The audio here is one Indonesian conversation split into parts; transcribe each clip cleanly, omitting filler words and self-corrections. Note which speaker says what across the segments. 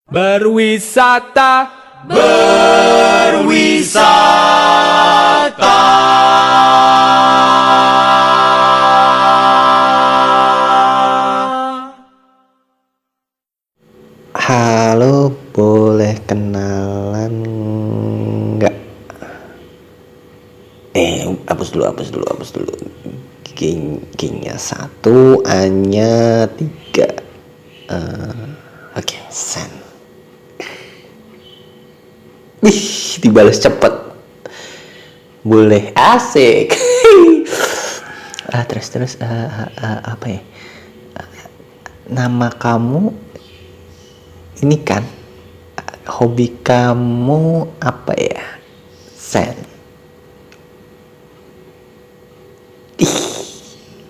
Speaker 1: Berwisata.
Speaker 2: Halo, boleh kenalan nggak? Hapus dulu. Gingnya 1, A-nya 3. Oke, send. Wih, dibalas cepet. Boleh, asik. Terus apa ya? Nama kamu ini kan, hobi kamu apa ya? Sen.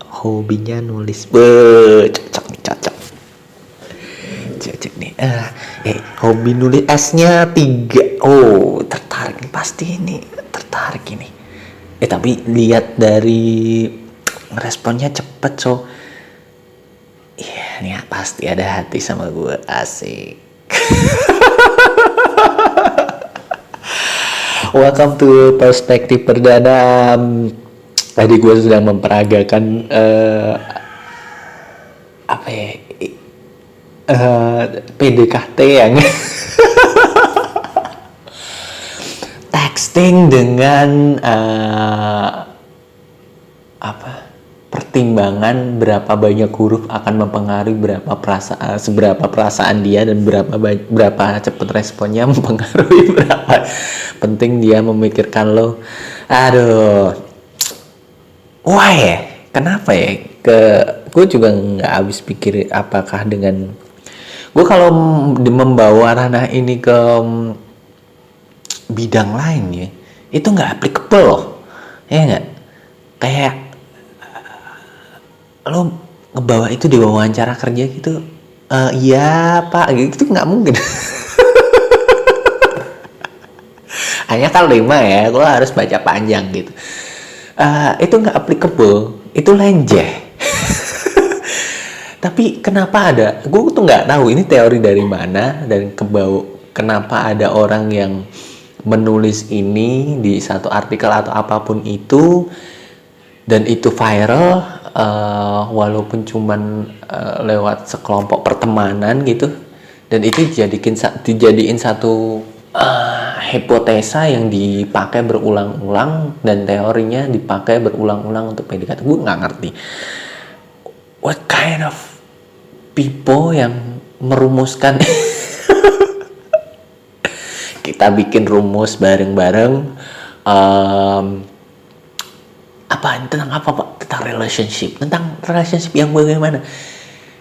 Speaker 2: Hobinya nulis. Cocok nih. Hobi nulis, S-nya 3. Oh, tertarik nih, pasti ini tertarik ini. Tapi lihat dari responnya cepet, so nih pasti ada hati sama gue. Asik. Welcome to Perspektif Perdana. Tadi gue sedang memperagakan PDKT yang texting dengan pertimbangan berapa banyak huruf akan mempengaruhi seberapa perasaan dia, dan berapa cepat responnya mempengaruhi berapa penting dia memikirkan lo. Aduh, why ya? Kenapa ya? Gue juga nggak habis pikir apakah dengan gue kalau membawa ranah ini ke bidang lain ya, itu nggak applicable loh, ya nggak? Kayak lo ngebawa itu di wawancara kerja gitu, iya pak, gitu nggak mungkin. Hanya kan 5 ya, lo harus baca panjang gitu. Itu nggak applicable, itu lenjeh. Tapi kenapa ada? Gue tuh nggak tahu ini teori dari mana dan kenapa ada orang yang menulis ini di satu artikel atau apapun itu, dan itu viral, walaupun cuman lewat sekelompok pertemanan gitu, dan itu dijadiin satu hipotesa yang dipakai berulang-ulang, dan teorinya dipakai berulang-ulang untuk PDKT. Gue nggak ngerti what kind of people yang merumuskan. Kita bikin rumus bareng-bareng, tentang apa pak? Tentang relationship yang bagaimana?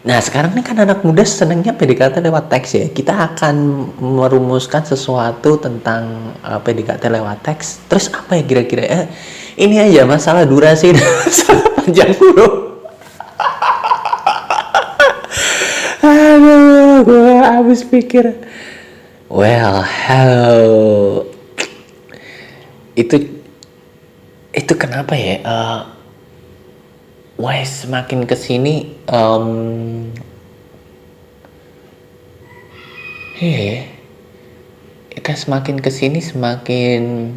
Speaker 2: Nah sekarang ini kan anak muda senangnya PDKT lewat teks ya. Kita akan merumuskan sesuatu tentang PDKT lewat teks. Terus apa ya kira-kira? Ini aja masalah durasi dan masalah panjang huruf. Aduh, gue habis pikir. Well, itu kenapa ya? Why semakin kesini, kita semakin kesini semakin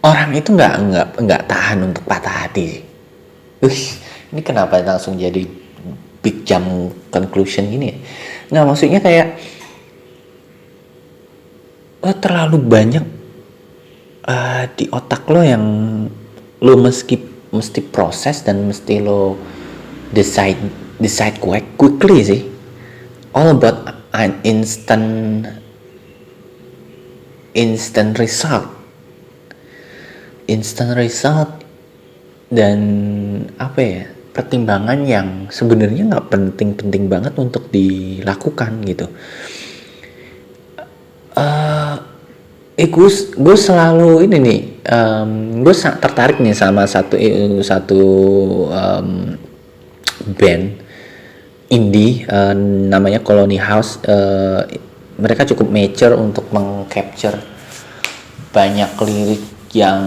Speaker 2: orang itu nggak tahan untuk patah hati. Ini kenapa langsung jadi big jump conclusion gini ya? Nggak, maksudnya kayak lo terlalu banyak di otak lo yang lo mesti proses dan mesti lo decide quickly sih. All about an instant result, dan pertimbangan yang sebenarnya nggak penting banget untuk dilakukan gitu. Gue selalu ini nih, gue tertarik nih sama satu band indie, namanya Colony House. Mereka cukup mature untuk mengcapture banyak lirik yang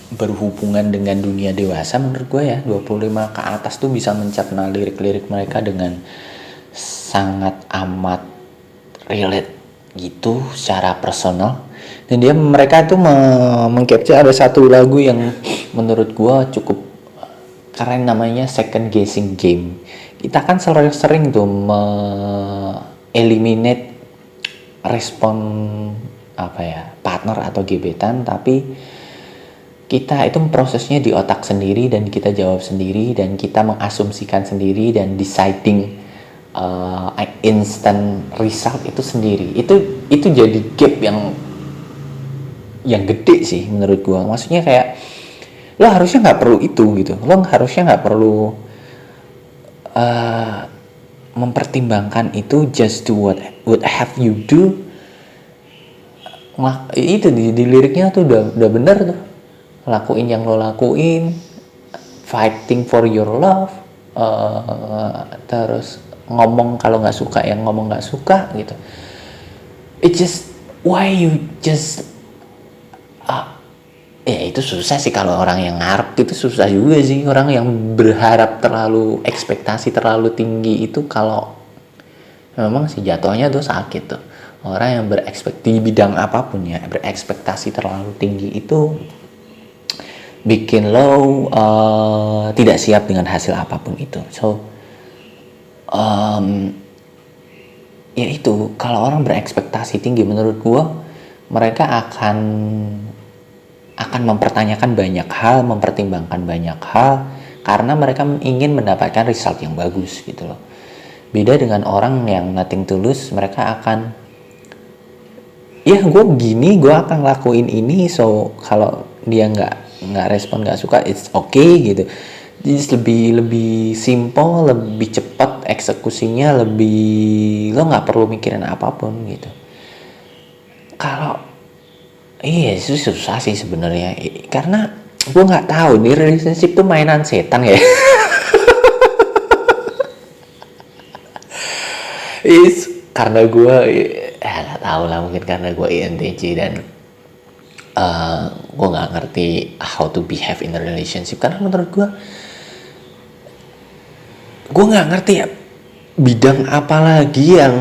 Speaker 2: berhubungan dengan dunia dewasa menurut gue ya. 25 ke atas tuh bisa mencerna lirik-lirik mereka dengan sangat amat relate gitu secara personal. Dan mereka tuh mengcapture ada satu lagu yang menurut gua cukup keren, namanya Second Guessing Game. Kita kan sering tuh eliminate respon partner atau gebetan, tapi kita itu prosesnya di otak sendiri dan kita jawab sendiri dan kita mengasumsikan sendiri dan deciding instant result itu sendiri. Itu jadi gap yang gede sih menurut gua. Maksudnya kayak lo harusnya nggak perlu itu gitu. Lo harusnya nggak perlu mempertimbangkan itu, just do what have you do. Itu di liriknya tuh udah bener tuh. Lakuin yang lo lakuin, fighting for your love, terus ngomong kalau nggak suka yang ngomong nggak suka gitu. It just why you just ya itu susah sih kalau orang yang ngarep, itu susah juga sih. Orang yang berharap terlalu, ekspektasi terlalu tinggi itu kalau memang sih jatuhnya tuh sakit tuh. Orang yang di bidang apapun ya, berekspektasi terlalu tinggi itu bikin lo tidak siap dengan hasil apapun itu. So ya itu, kalau orang berekspektasi tinggi menurut gua mereka akan mempertanyakan banyak hal, mempertimbangkan banyak hal karena mereka ingin mendapatkan result yang bagus gitu loh. Beda dengan orang yang nothing tulus, mereka akan ya gue gini, gue akan lakuin ini, so kalau dia nggak respon, nggak suka, it's okay gitu. Jadi lebih simple, lebih cepat eksekusinya, lo nggak perlu mikirin apapun gitu. Kalau iya itu susah sih sebenarnya, karena gue nggak tahu nih, relationship tuh mainan setan ya. Karena gue nggak tahu lah, mungkin karena gue INTJ dan gue nggak ngerti how to behave in a relationship. Karena menurut gue nggak ngerti ya bidang apa lagi yang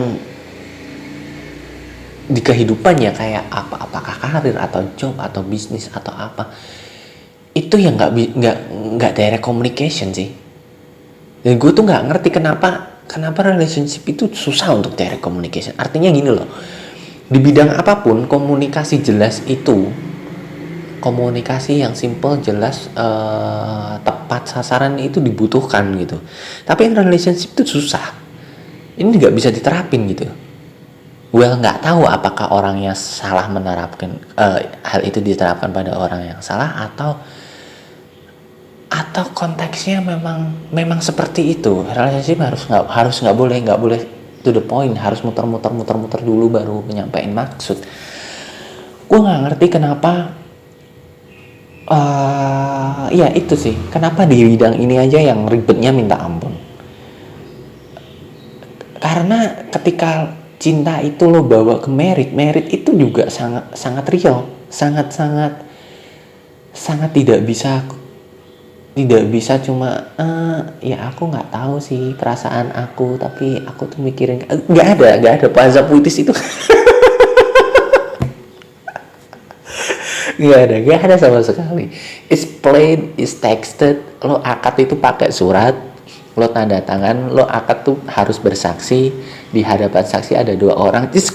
Speaker 2: di kehidupannya, kayak apakah karir atau job atau bisnis atau apa, itu yang nggak direct communication sih. Dan gue tuh nggak ngerti kenapa relationship itu susah untuk direct communication. Artinya gini loh, di bidang apapun komunikasi jelas itu, komunikasi yang simple, jelas, tepat sasaran itu dibutuhkan gitu. Tapi relationship itu susah, ini nggak bisa diterapin gitu. Nggak tahu apakah orangnya salah menerapkan hal itu diterapkan pada orang yang salah atau konteksnya memang seperti itu. Relationship harus nggak boleh to the point, harus muter dulu baru menyampaikan maksud. Gue nggak ngerti kenapa. Ya itu sih, kenapa di bidang ini aja yang ribetnya minta ampun. Karena ketika cinta itu lo bawa ke merit itu juga sangat real, sangat tidak bisa cuma ya aku nggak tahu sih perasaan aku, tapi aku tuh mikirin, nggak ada bahasa puitis itu. nggak ada sama sekali. It's plain, it's texted. Lo akad itu pakai surat, lo tanda tangan, lo akad tuh harus bersaksi, di hadapan saksi ada 2 orang. This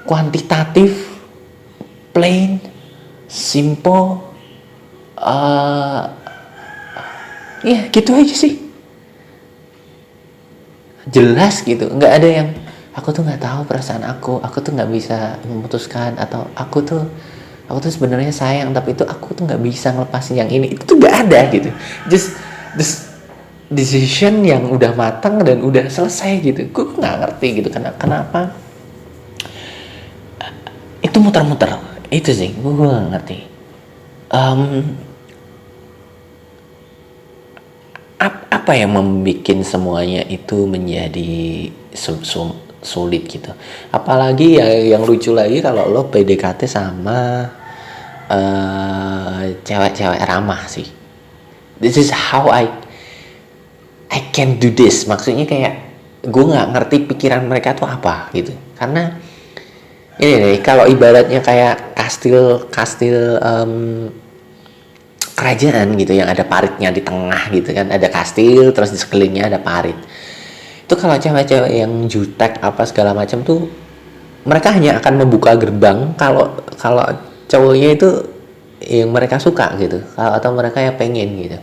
Speaker 2: kuantitatif, plain, simple, ya gitu aja sih, jelas gitu. Nggak ada yang aku tuh nggak tahu perasaan aku tuh nggak bisa memutuskan, atau aku tuh sebenarnya sayang tapi itu aku tuh nggak bisa ngelepasin yang ini. Itu tuh nggak ada gitu. Just decision yang udah matang dan udah selesai gitu. Gue nggak ngerti gitu kenapa itu muter-muter. Itu sih gue nggak ngerti. Apa yang membuat semuanya itu menjadi sulit gitu. Apalagi yang lucu lagi kalau lo PDKT sama cewek-cewek ramah sih. This is how I I can do this, maksudnya kayak gue nggak ngerti pikiran mereka tuh apa gitu. Karena ini nih, kalau ibaratnya kayak kastil kerajaan gitu yang ada paritnya di tengah gitu kan, ada kastil terus di sekelilingnya ada parit. Itu kalau cewek-cewek yang jutek apa segala macam tuh, mereka hanya akan membuka gerbang kalau cowoknya itu yang mereka suka gitu, atau mereka yang pengen gitu.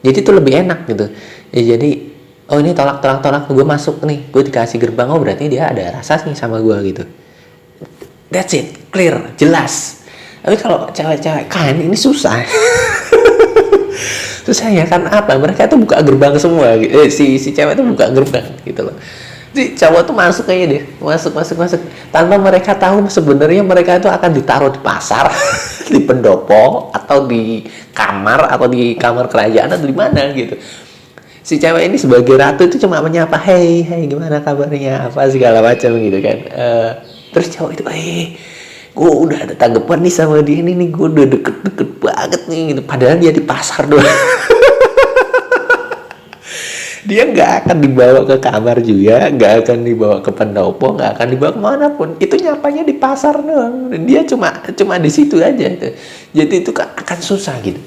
Speaker 2: Jadi itu lebih enak gitu ya. Jadi oh ini tolak gue masuk nih, gue dikasih gerbang, oh berarti dia ada rasa nih sama gue gitu. That's it, clear, jelas. Tapi kalau cewek-cewek kan ini susah. Susahnya kan apa? Mereka tuh buka gerbang semua. Si cewek tuh buka gerbang gitu loh. Si cowok tuh masuk aja deh, masuk. Tanpa mereka tahu sebenarnya mereka itu akan ditaruh di pasar, di pendopo, atau di kamar, atau di kamar kerajaan, atau di mana gitu. Si cewek ini sebagai ratu itu cuma menyapa, hey gimana kabarnya, apa segala macam gitu kan. Terus cowok itu, gue udah ada tanggapan nih sama dia nih, gue udah deket banget nih gitu. Padahal dia di pasar doang. Dia nggak akan dibawa ke kamar juga, nggak akan dibawa ke pendopo, nggak akan dibawa kemanapun. Itu nyapanya di pasar doang. Dan dia cuma di situ aja gitu. Jadi itu akan susah gitu.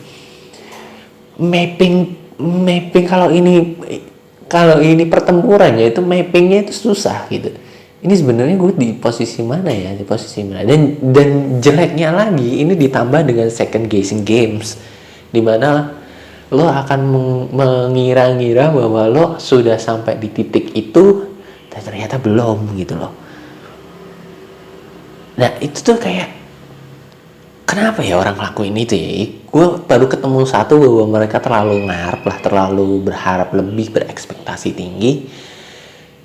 Speaker 2: Mapping kalau ini pertempuran ya, itu mappingnya itu susah gitu. Ini sebenarnya gue di posisi mana ya, dan jeleknya lagi ini ditambah dengan second guessing games, dimana lo akan mengira-ngira bahwa lo sudah sampai di titik itu dan ternyata belum gitu loh. Nah itu tuh kayak kenapa ya orang ngelakuin itu ya? Gue baru ketemu satu bahwa mereka terlalu ngarep lah, terlalu berharap lebih, berekspektasi tinggi.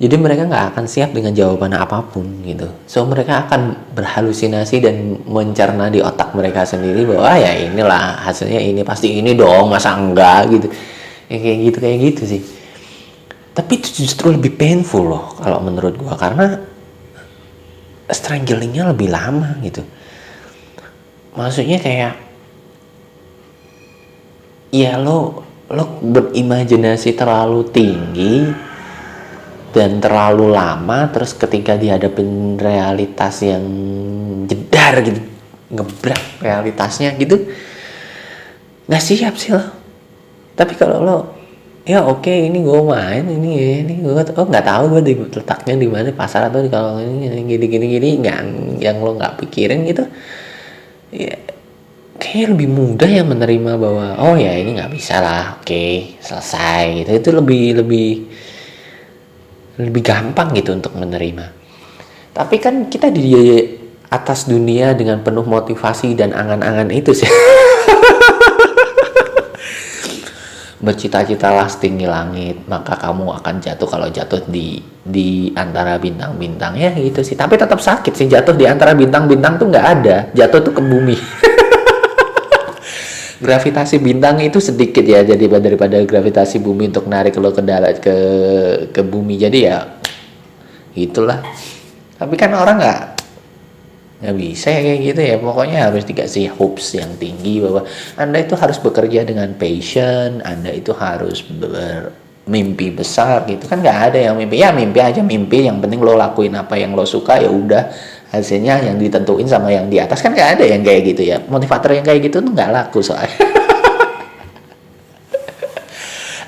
Speaker 2: Jadi mereka nggak akan siap dengan jawaban apapun gitu. So mereka akan berhalusinasi dan mencerna di otak mereka sendiri bahwa ya inilah hasilnya, ini pasti ini dong, masa enggak gitu. Ya, kayak gitu sih. Tapi itu justru lebih painful loh kalau menurut gua, karena stranglingnya lebih lama gitu. Maksudnya kayak ya lo berimajinasi terlalu tinggi dan terlalu lama, terus ketika dihadapin realitas yang jedar gitu, ngebrak realitasnya gitu, nggak siap sih lo. Tapi kalau lo ya oke, ini gue main, ini gue nggak tahu gue letaknya di mana, pasar atau di kalau ini gini nggak, yang lo nggak pikirin gitu ya, kayak lebih mudah ya menerima bahwa oh ya ini nggak bisa lah, oke selesai gitu. Itu lebih gampang gitu untuk menerima. Tapi kan kita di atas dunia dengan penuh motivasi dan angan-angan itu sih. Bercita-citalah setinggi langit, maka kamu akan jatuh kalau jatuh di antara bintang-bintang ya gitu sih. Tapi tetap sakit sih, jatuh di antara bintang-bintang tuh nggak ada, jatuh tuh ke bumi. Gravitasi bintang itu sedikit ya, jadi daripada gravitasi bumi untuk narik lo ke darat ke bumi. Jadi ya itulah. Tapi kan orang nggak bisa ya kayak gitu ya. Pokoknya harus dikasih hopes yang tinggi bahwa Anda itu harus bekerja dengan passion, Anda itu harus bermimpi besar gitu kan. Nggak ada yang mimpi aja, mimpi, yang penting lo lakuin apa yang lo suka, ya udah hasilnya yang ditentuin sama yang di atas. Kan nggak ada yang kayak gitu ya. Motivator yang kayak gitu tuh nggak laku soalnya.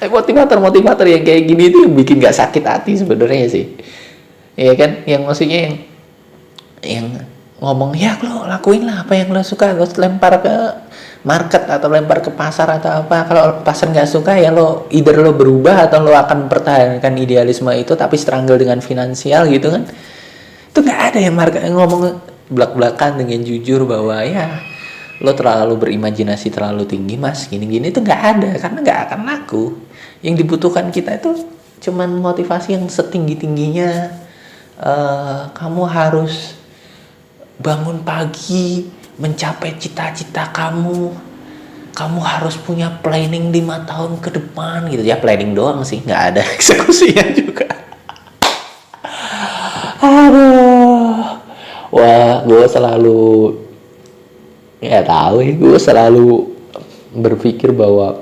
Speaker 2: Motivator yang kayak gini tuh bikin nggak sakit hati sebenarnya sih. Iya kan, yang maksudnya yang ngomong ya lo lakuin lah apa yang lo suka, lo lempar ke market atau lempar ke pasar atau apa. Kalau pasar nggak suka ya lo either lo berubah atau lo akan pertahankan idealisme itu tapi struggle dengan finansial gitu kan. Itu nggak ada yang ngomong belak-belakan dengan jujur bahwa ya lo terlalu berimajinasi terlalu tinggi mas, gini-gini. Itu nggak ada, karena nggak akan laku. Yang dibutuhkan kita itu cuman motivasi yang setinggi-tingginya. Kamu harus bangun pagi mencapai cita-cita kamu harus punya planning 5 tahun ke depan gitu ya. Planning doang sih, nggak ada eksekusinya juga. Aduh, wah, gue selalu berpikir bahwa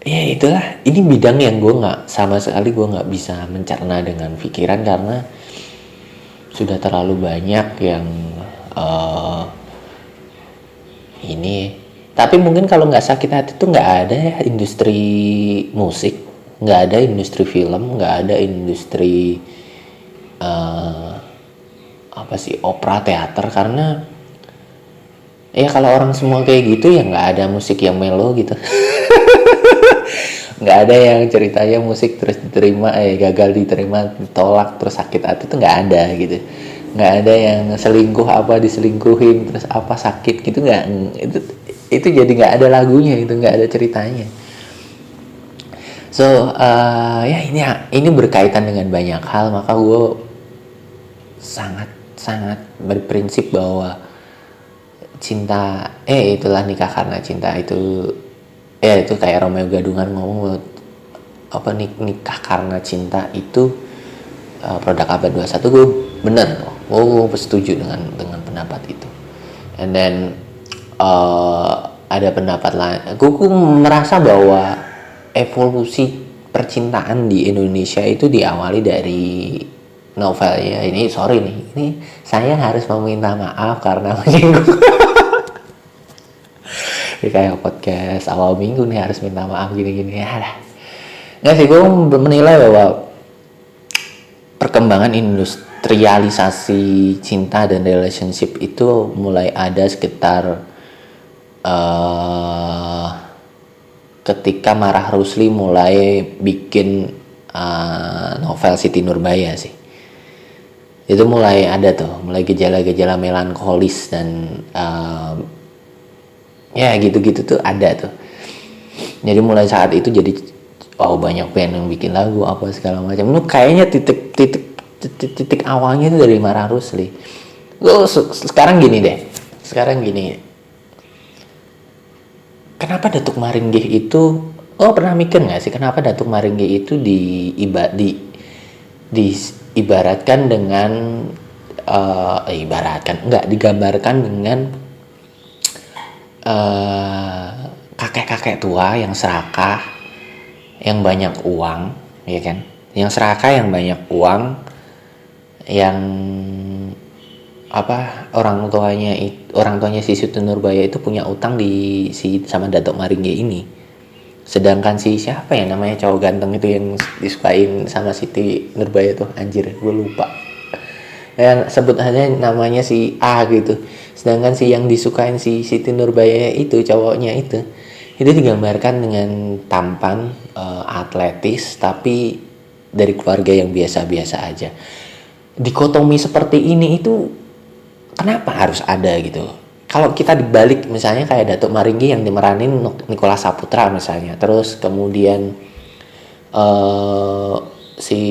Speaker 2: Ya itulah, ini bidang yang gue nggak, sama sekali gue nggak bisa mencerna dengan pikiran karena sudah terlalu banyak yang eh, ini. Tapi mungkin kalau nggak sakit hati tuh nggak ada ya industri musik, nggak ada industri film, nggak ada industri eh, apa sih, opera, teater, karena ya kalau orang semua kayak gitu ya nggak ada musik yang melo gitu. Nggak ada yang ceritanya musik terus diterima, gagal diterima, ditolak terus sakit hati, tuh nggak ada gitu. Nggak ada yang selingkuh apa diselingkuhin terus apa sakit gitu, nggak. Itu jadi nggak ada lagunya, itu nggak ada ceritanya. So ya ini berkaitan dengan banyak hal, maka gue sangat sangat berprinsip bahwa cinta, itulah nikah karena cinta itu, ya itu kayak Romeo Gadungan ngomong apa, nikah karena cinta itu produk abad 21. Gue bener, gue setuju dengan pendapat itu. And then ada pendapat lain, gue merasa bahwa evolusi percintaan di Indonesia itu diawali dari novelnya ini. Sorry nih, ini saya harus meminta maaf karena menyinggung. Ini kayak podcast awal minggu nih, harus minta maaf gini-gini ya lah. Nggak sih, gue menilai bahwa perkembangan industrialisasi cinta dan relationship itu mulai ada sekitar ketika Marah Rusli mulai bikin novel Siti Nurbaya sih. Itu mulai ada tuh, mulai gejala-gejala melankolis dan ya gitu-gitu tuh ada tuh. Jadi mulai saat itu jadi banyak band yang bikin lagu apa segala macam. Itu kayaknya titik awalnya itu dari Marah Rusli. Sekarang gini deh. Kenapa Datuk Maringgih itu, pernah mikir nggak sih kenapa Datuk Maringgih itu diibaratkan dengan digambarkan dengan kakek-kakek tua yang serakah, yang banyak uang, ya kan? Yang serakah, yang banyak uang, yang orang tuanya si Siti Nurbaya itu punya utang sama Datuk Maringgih ini. Sedangkan si siapa ya namanya cowok ganteng itu yang disukain sama Siti Nurbaya tuh, anjir gue lupa. Yang sebut aja namanya si A gitu. Sedangkan si yang disukain si Siti Nurbaya itu, cowoknya itu digambarkan dengan tampan, atletis, tapi dari keluarga yang biasa-biasa aja. Dikotomi seperti ini itu kenapa harus ada gitu? Kalau kita dibalik misalnya kayak Datuk Maringgih yang dimeranin Nicholas Saputra misalnya, terus kemudian si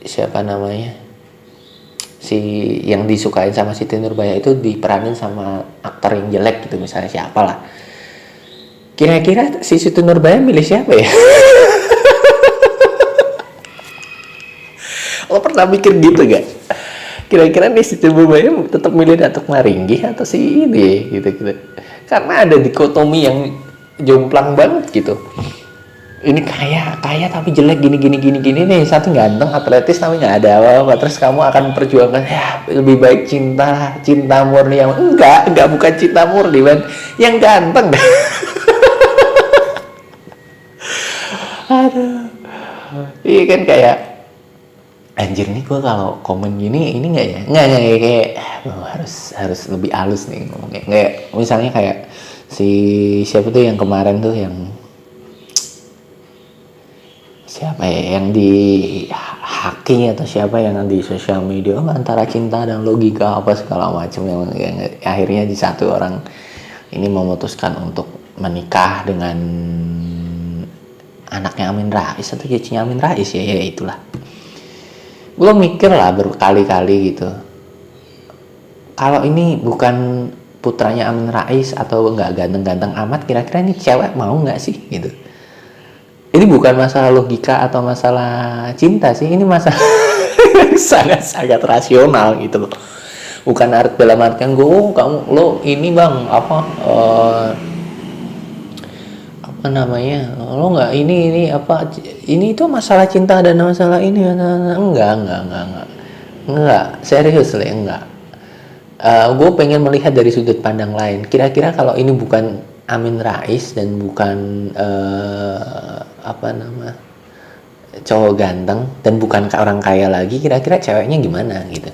Speaker 2: siapa namanya, si yang disukain sama Siti Nurbaya itu diperanin sama aktor yang jelek gitu misalnya, siapalah. Kira-kira si Siti Nurbaya milih siapa ya? Lo pernah mikir gitu gak? Kira-kira nih Siti Nurbaya tetap milih Datuk Maringgih atau si ini gitu. Karena ada dikotomi yang jomplang banget gitu. Ini kaya tapi jelek gini nih, satu ganteng atletis tapi nggak ada apa-apa, terus kamu akan perjuangkan ya lebih baik cinta murni yang enggak bukan cinta murni, man, yang ganteng. Aduh, iya kan, kayak anjir nih gue kalau komen gini ini nggak ya, nggak kayak harus lebih halus nih ngomongnya. Kayak misalnya kayak si siapa tuh yang kemarin tuh, yang siapa ya yang di hacking atau siapa yang di sosial media, antara cinta dan logika apa segala macam, yang akhirnya di satu orang ini memutuskan untuk menikah dengan anaknya Amin Rais atau cicinya Amin Rais ya itulah. Gue mikir lah berkali-kali gitu, kalau ini bukan putranya Amin Rais atau nggak ganteng-ganteng amat, kira-kira ini cewek mau nggak sih gitu. Ini bukan masalah logika atau masalah cinta sih, ini masalah sangat-sangat rasional gitu loh. Bukan dalam artian gue, kamu lo ini bang apa namanya, lo nggak ini apa ini itu masalah cinta dan masalah ini, enggak serius lah, enggak. Gue pengen melihat dari sudut pandang lain. Kira-kira kalau ini bukan Amin Rais dan bukan apa nama cowok ganteng dan bukan orang kaya lagi, kira-kira ceweknya gimana gitu?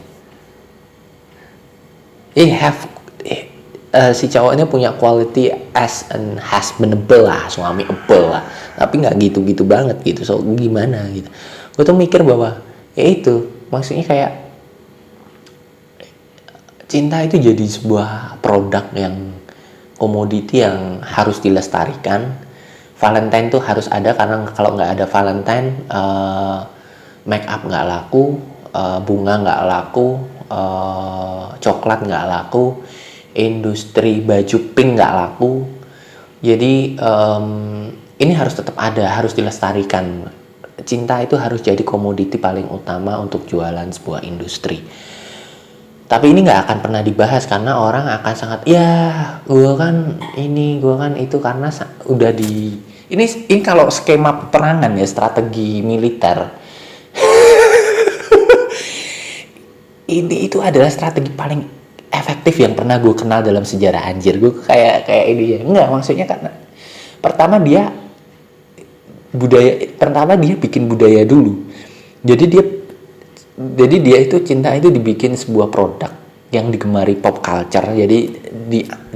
Speaker 2: Si cowoknya punya quality as an husbandable lah, suami able lah, tapi nggak gitu-gitu banget gitu. So gimana gitu? Gue tuh mikir bahwa ya itu maksudnya kayak cinta itu jadi sebuah produk yang komoditi yang harus dilestarikan. Valentine tuh harus ada, karena kalau nggak ada Valentine, make up nggak laku, bunga nggak laku, coklat nggak laku, industri baju pink nggak laku. Jadi ini harus tetap ada, harus dilestarikan. Cinta itu harus jadi komoditi paling utama untuk jualan sebuah industri. Tapi ini nggak akan pernah dibahas karena orang akan sangat, ya gue kan ini, gue kan itu, karena udah di ini kalau skema peperangan ya, strategi militer. Ini itu adalah strategi paling efektif yang pernah gue kenal dalam sejarah, anjir. Gue kayak ini ya, enggak, maksudnya karena pertama dia bikin budaya dulu. Jadi dia itu cinta itu dibikin sebuah produk yang digemari pop culture, jadi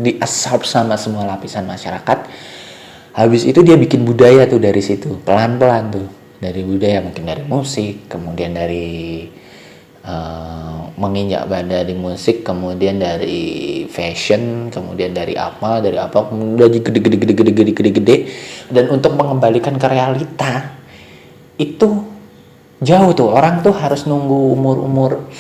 Speaker 2: diabsorb sama semua lapisan masyarakat. Habis itu dia bikin budaya tuh dari situ, pelan-pelan tuh, dari budaya, mungkin dari musik, kemudian dari menginjak pada di musik, kemudian dari fashion, kemudian dari apa, kemudian gede, dan untuk mengembalikan ke realita itu jauh tuh. Orang tuh harus nunggu umur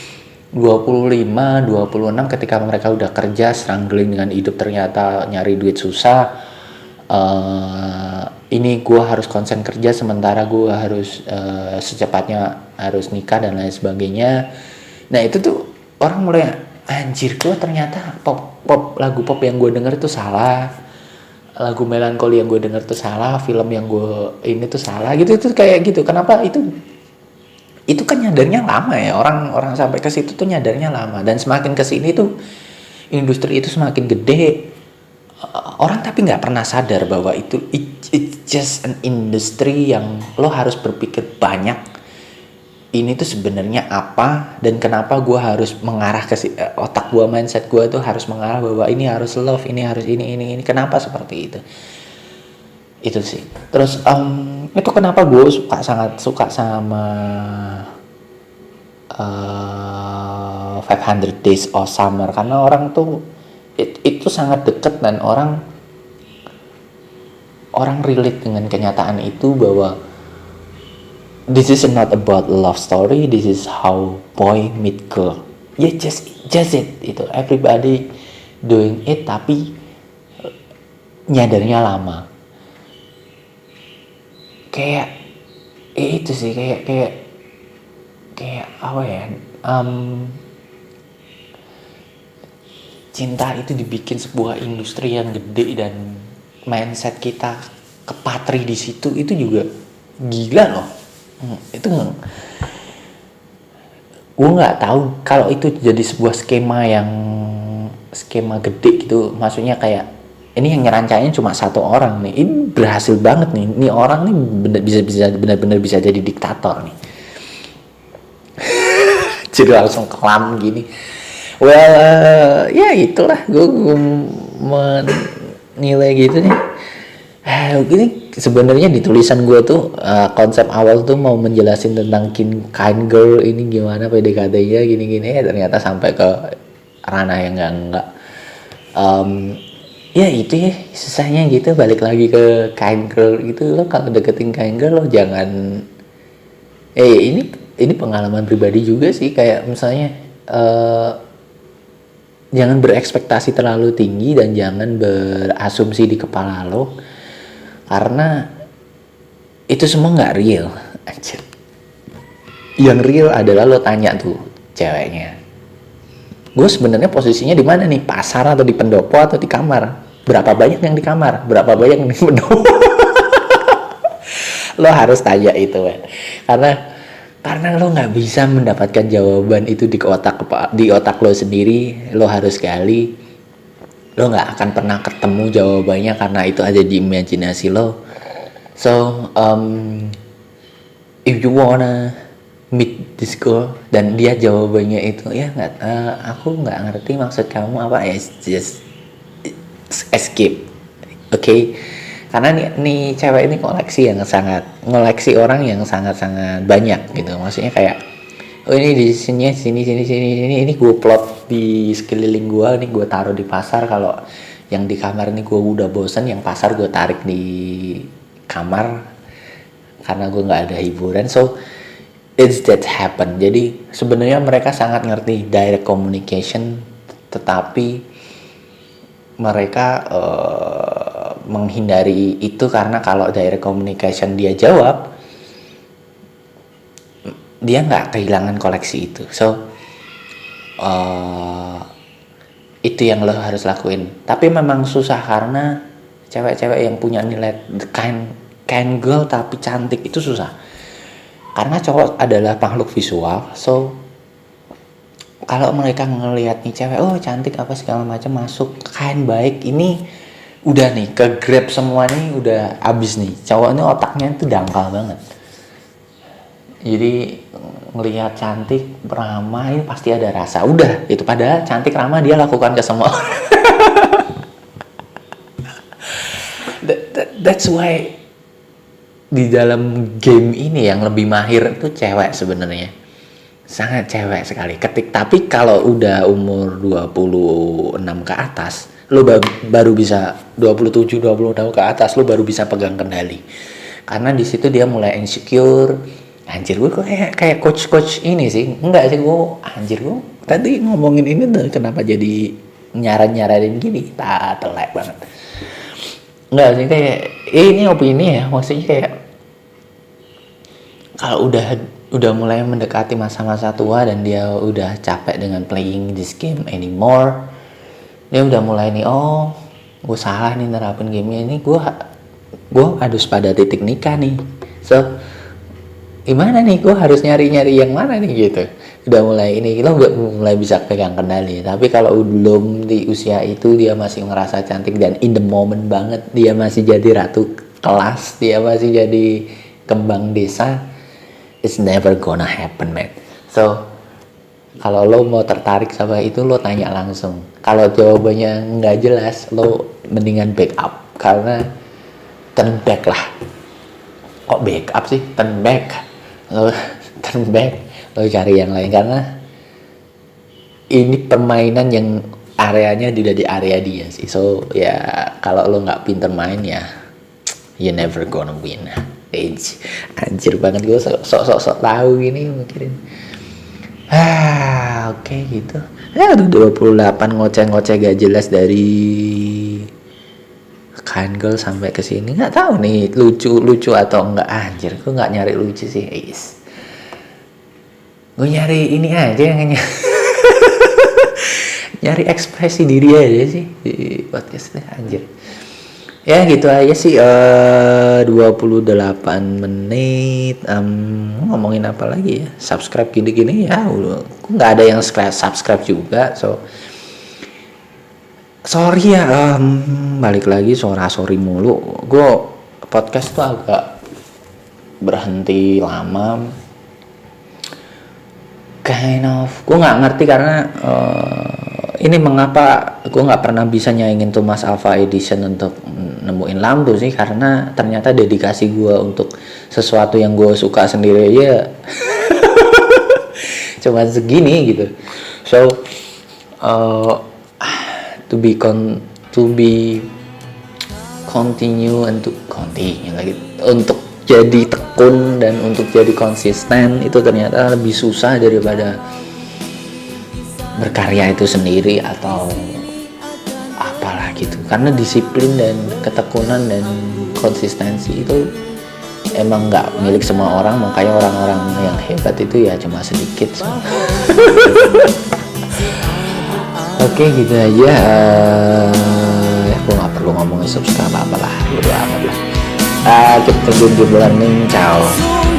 Speaker 2: 25, 26 ketika mereka udah kerja, struggling dengan hidup, ternyata nyari duit susah. Ini gue harus konsen kerja, sementara gue harus secepatnya harus nikah dan lain sebagainya. Nah itu tuh orang mulai, anjir, gue ternyata lagu pop yang gue denger tuh salah, lagu melankoli yang gue denger tuh salah, film yang gue ini tuh salah gitu. Itu kayak gitu. Kenapa itu kan nyadarnya lama ya, orang sampai ke situ tuh nyadarnya lama, dan semakin ke sini tuh industri itu semakin gede. Orang tapi nggak pernah sadar bahwa it's just an industry yang lo harus berpikir banyak. Ini tuh sebenarnya apa dan kenapa gue harus mengarah ke otak gue, mindset gue tuh harus mengarah bahwa ini harus love, ini harus ini. Kenapa seperti itu? Itu sih. Terus itu kenapa gue sangat suka sama 500 Days of Summer, karena orang tuh itu sangat dekat dan orang relate dengan kenyataan itu, bahwa this is not about love story, this is how boy meet girl. Ya just it itu, everybody doing it, tapi nyadarnya lama. Kayak itu sih, kayak apa ya, cinta itu dibikin sebuah industri yang gede, dan mindset kita kepatri di situ, itu juga gila loh. Itu gue nggak tahu kalau itu jadi sebuah skema gede gitu. Maksudnya kayak ini yang ngerancain cuma satu orang nih, ini berhasil banget nih. Ini orang nih benar-benar bisa jadi diktator nih. Jadi langsung kelam gini. Well, ya itulah gue menilai gitu nih. Ini sebenarnya di tulisan gue tuh konsep awal tuh mau menjelasin tentang kind girl ini gimana PDKT-nya gini-gini, ternyata sampai ke ranah yang enggak. Ya itu ya susahnya gitu, balik lagi ke kind girl gitu. Lo kalau deketin kind girl lo jangan ini pengalaman pribadi juga sih, kayak misalnya jangan berekspektasi terlalu tinggi dan jangan berasumsi di kepala lo, karena itu semua nggak real. Anjir. Yang real adalah lo tanya tuh ceweknya, gue sebenarnya posisinya di mana nih, pasar atau di pendopo atau di kamar, berapa banyak yang di kamar, berapa banyak yang di pendopo. Lo harus tanya itu, men. Karena lo nggak bisa mendapatkan jawaban itu di otak lo sendiri. Lo harus gali. Lo nggak akan pernah ketemu jawabannya karena itu ada di imajinasi lo. So if you wanna meet this girl dan dia jawabannya itu ya nggak, aku nggak ngerti maksud kamu apa, ya just escape, okay? Karena nih cewek ini ngoleksi orang yang sangat banyak gitu. Maksudnya kayak, oh ini di sini ini gue plot di sekeliling gue, ini gue taruh di pasar. Kalau yang di kamar ini gue udah bosen, yang pasar gue tarik di kamar karena gue nggak ada hiburan. So it's that happen. Jadi sebenarnya mereka sangat ngerti direct communication, tetapi mereka menghindari itu karena kalau direct communication dia jawab, dia nggak kehilangan koleksi itu. So itu yang lo harus lakuin. Tapi memang susah karena cewek-cewek yang punya nilai kind girl tapi cantik itu susah. Karena cowok adalah makhluk visual, so kalau mereka ngelihat nih cewek, oh cantik apa segala macam, masuk kain baik, ini udah nih ke grab semua nih, udah abis nih. Cowok ini otaknya itu dangkal banget. Jadi ngelihat cantik ramah ini pasti ada rasa. Udah itu, padahal cantik ramah dia lakukan ke semua orang. That's why di dalam game ini yang lebih mahir itu cewek sebenarnya. Sangat cewek sekali. Tapi kalau udah umur 26 ke atas, lo baru bisa 27 26 ke atas lo baru bisa pegang kendali. Karena di situ dia mulai insecure. Anjir, gue kok kayak coach ini sih. Enggak sih, gue tadi ngomongin ini tuh kenapa jadi nyaranin gini. Telek banget. Enggak sih, kayak ini opini ya, maksudnya kayak kalau udah mulai mendekati masa-masa tua dan dia udah capek dengan playing this game anymore, dia udah mulai nih, oh gue salah nih nerapin gamenya ini, gue harus pada titik nikah nih. So gimana nih, gue harus nyari yang mana nih gitu. Udah mulai ini, lo udah mulai bisa pegang kendali. Tapi kalau belum di usia itu, dia masih ngerasa cantik dan in the moment banget, dia masih jadi ratu kelas, dia masih jadi kembang desa, it's never gonna happen, man. So kalau lo mau tertarik sama itu, lo tanya langsung. Kalau jawabannya nggak jelas, lo mendingan back up. Karena turn back lah. Kok back up sih? Turn back. Lo turn back, lo cari yang lain. Karena ini permainan yang areanya udah di area dia sih. So ya kalau lo nggak pinter main ya, you never gonna win. Anjir banget, gue sok tahu gini mikirin. Oke, gitu. Udah 28 ngoceh-ngoceh gak jelas dari kind girl sampai ke sini. Nggak tahu nih lucu atau enggak. Anjir, gue nggak nyari lucu sih, guys. Gue nyari ini aja yang nyari ekspresi diri aja sih di podcastnya, anjir. Ya gitu aja sih, 28 menit. Ngomongin apa lagi ya, subscribe gini-gini ya, nggak ada yang subscribe juga. So sorry ya, balik lagi sorry mulu. Gue podcast tuh agak berhenti lama, kind of. Gue nggak ngerti karena ini mengapa gue nggak pernah bisa nyaingin Thomas Alva Edison untuk nemuin lampu sih, karena ternyata dedikasi gue untuk sesuatu yang gue suka sendiri aja cuma segini gitu. So to be continue lagi, untuk jadi tekun dan untuk jadi konsisten itu ternyata lebih susah daripada berkarya itu sendiri atau apalah gitu. Karena disiplin dan ketekunan dan konsistensi itu emang nggak milik semua orang, makanya orang-orang yang hebat itu ya cuma sedikit. So. Oke, gitu aja. Aku nggak perlu ngomongin subscribe apalah, bodo amat lah. Kita tunggu di bulan Ning. Ciao.